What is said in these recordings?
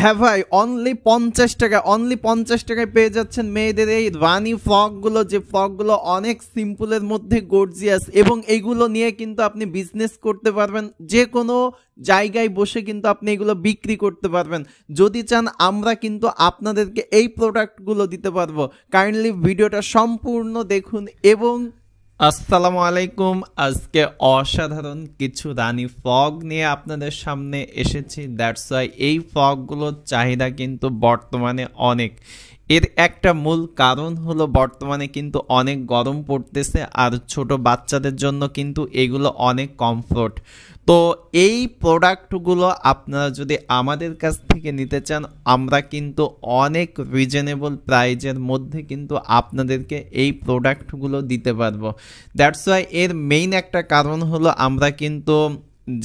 হ্যাঁ ভাই, অনলি 50 টাকা, অনলি 50 টাকায় পেয়ে যাচ্ছেন মেয়েদের এই রানি ফ্রকগুলো, যে ফ্রকগুলো অনেক সিম্পলের মধ্যে গর্জিয়াস, এবং এইগুলো নিয়ে কিন্তু আপনি বিজনেস করতে পারবেন। যে কোনো জায়গায় বসে কিন্তু আপনি এগুলো বিক্রি করতে পারবেন। যদি চান আমরা কিন্তু আপনাদেরকে এই প্রোডাক্টগুলো দিতে পারবো। কাইন্ডলি ভিডিওটা সম্পূর্ণ দেখুন। এবং আসসালামু আলাইকুম, আজকে অসাধারণ কিছু রানী ফ্রক নিয়ে আপনাদের সামনে এসেছি। দ্যাটস ওয়াই এই ফ্রকগুলোর চাহিদা কিন্তু বর্তমানে অনেক। এর একটা মূল কারণ হলো বর্তমানে কিন্তু অনেক গরম পড়তেছে, আর ছোট বাচ্চাদের জন্য কিন্তু এগুলো অনেক কমফোর্ট। তো এই প্রোডাক্টগুলো আপনারা যদি আমাদের কাছ থেকে নিতে চান, আমরা কিন্তু অনেক রিজনেবল প্রাইজের মধ্যে কিন্তু আপনাদেরকে এই প্রোডাক্টগুলো দিতে পারবো। দ্যাটস ওয়াই এর মেইন একটা কারণ হলো আমরা কিন্তু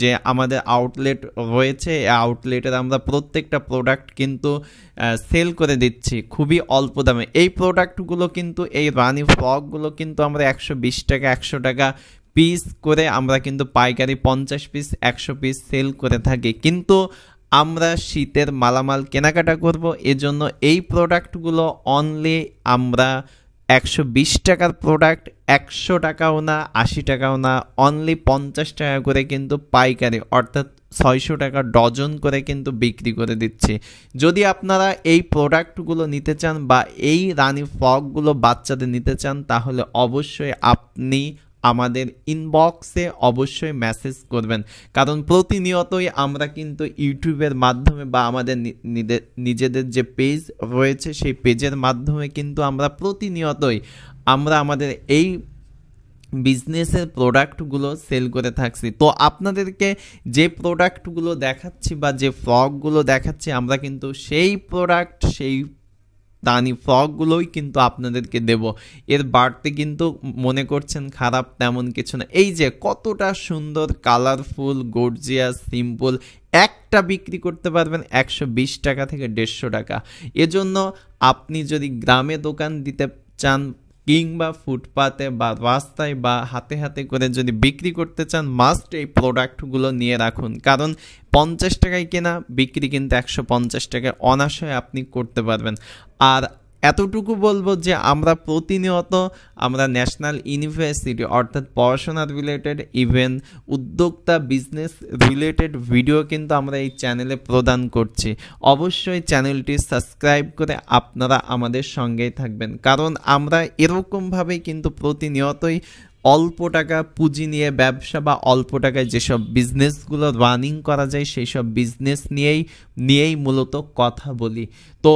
যে আমাদের আউটলেট রয়েছে, এই আউটলেটের আমরা প্রত্যেকটা প্রোডাক্ট কিন্তু সেল করে দিচ্ছি খুবই অল্প দামে। এই প্রোডাক্টগুলো কিন্তু, এই রানি ফ্রকগুলো কিন্তু আমরা 120 টাকা 100 টাকা পিস করে আমরা কিন্তু পাইকারি 50 পিস 100 পিস সেল করে থাকি। কিন্তু আমরা শীতের মালামাল কেনাকাটা করব, এজন্য এই প্রোডাক্টগুলো অনলি আমরা 120 টাকার প্রোডাক্ট 100 টাকাও না 80 টাকাও না, অনলি 50 টাকা করে কিন্তু পাইকারি, অর্থাৎ 600 টাকা ডজন করে কিন্তু বিক্রি করে দিচ্ছি। যদি আপনারা এই প্রোডাক্টগুলো নিতে চান বা এই রানি ফ্রকগুলো বাচ্চাদের নিতে চান, তাহলে অবশ্যই আপনি আমাদের ইনবক্সে অবশ্যই মেসেজ করবেন। কারণ প্রতিনিয়তই আমরা কিন্তু ইউটিউবের মাধ্যমে বা আমাদের নিজেদের যে পেজ রয়েছে সেই পেজের মাধ্যমে কিন্তু আমরা প্রতিনিয়তই আমরা আমাদের এই বিজনেসের প্রোডাক্টগুলো সেল করে থাকছি। তো আপনাদেরকে যে প্রোডাক্টগুলো দেখাচ্ছি বা যে ফ্রকগুলো দেখাচ্ছি, আমরা কিন্তু সেই প্রোডাক্ট, সেই রানি ফ্রকগুলোই কিন্তু আপনাদেরকে দেব। এর বাড়তে কিন্তু মনে করছেন খারাপ তেমন কিছু না। এই যে কতটা সুন্দর, কালারফুল, গর্জিয়াস, সিম্পল, একটা বিক্রি করতে পারবেন 120 টাকা থেকে 150 টাকা। এজন্য আপনি যদি গ্রামে দোকান দিতে চান কিংবা ফুটপাতে বা রাস্তায় বা হাতে হাতে করে যদি বিক্রি করতে চান, মাস্ট এই প্রোডাক্টগুলো নিয়ে রাখুন। কারণ 50 টাকায় কেনা বিক্রি কিন্তু 150 টাকায় অনায়াসে আপনি করতে পারবেন। আর এতটুকু বলবো যে আমরা প্রতিনিয়ত আমরা ন্যাশনাল ইউনিভার্সিটি অর্থাৎ পড়াশোনা রিলেটেড, ইভেন উদ্যোক্তা বিজনেস রিলেটেড ভিডিও কিন্তু আমরা এই চ্যানেলে প্রদান করছি। অবশ্যই চ্যানেলটি সাবস্ক্রাইব করে আপনারা আমাদের সঙ্গেই থাকবেন, কারণ আমরা এরকমভাবেই কিন্তু প্রতিনিয়তই অল্প টাকা পুঁজি নিয়ে ব্যবসা বা অল্প টাকায় যেসব বিজনেসগুলো রানিং করা যায় সেই সব বিজনেস নিয়েই মূলত কথা বলি। তো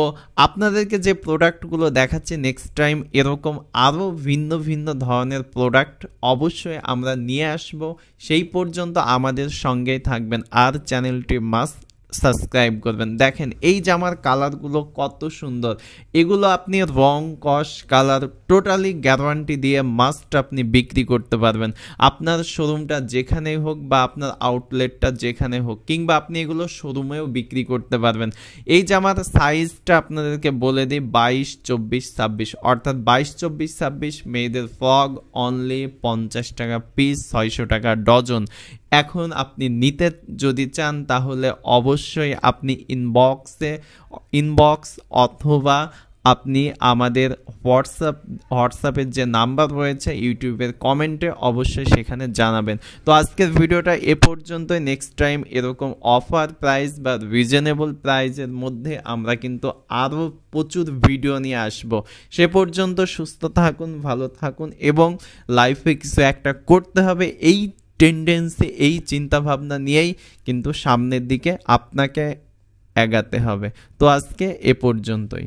আপনাদেরকে যে প্রোডাক্টগুলো দেখাচ্ছি, নেক্সট টাইম এরকম আরও ভিন্ন ভিন্ন ধরনের প্রোডাক্ট অবশ্যই আমরা নিয়ে আসব। সেই পর্যন্ত আমাদের সঙ্গেই থাকবেন আর চ্যানেলটি মাস্ট সাবস্ক্রাইব করবেন। দেখেন এই জামার কালারগুলো কত সুন্দর, এগুলো আপনি রং, কস, কালার টোটালি গ্যারান্টি দিয়ে মাস্ট আপনি বিক্রি করতে পারবেন। আপনার শোরুমটা যেখানেই হোক বা আপনার আউটলেটটা যেখানে হোক, কিংবা আপনি এগুলো শোরুমেও বিক্রি করতে পারবেন। এই জামার সাইজটা আপনাদেরকে বলে দিই, 22, 24, 26, অর্থাৎ 22, 24, 26 মেয়েদের ফ্রক অনলি 50 টাকা পিস, 600 টাকা ডজন। এখন আপনি নিতে যদি চান তাহলে অবশ্যই আপনি ইনবক্স অথবা আপনি আমাদের হোয়াটসঅ্যাপের যে নাম্বার রয়েছে ইউটিউবের কমেন্টে অবশ্যই সেখানে জানাবেন। তো আজকের ভিডিওটা এ পর্যন্তই। নেক্সট টাইম এরকম অফার প্রাইস বা রিজনেবল প্রাইসের মধ্যে আমরা কিন্তু আরও প্রচুর ভিডিও নিয়ে আসব। সে পর্যন্ত সুস্থ থাকুন, ভালো থাকুন, এবং লাইফে কিছু একটা করতে হবে, এই টেন্ডেন্সি, এই চিন্তাভাবনা নিয়েই কিন্তু সামনের দিকে আপনাকে এগাতে হবে। তো আজকে এ পর্যন্তই।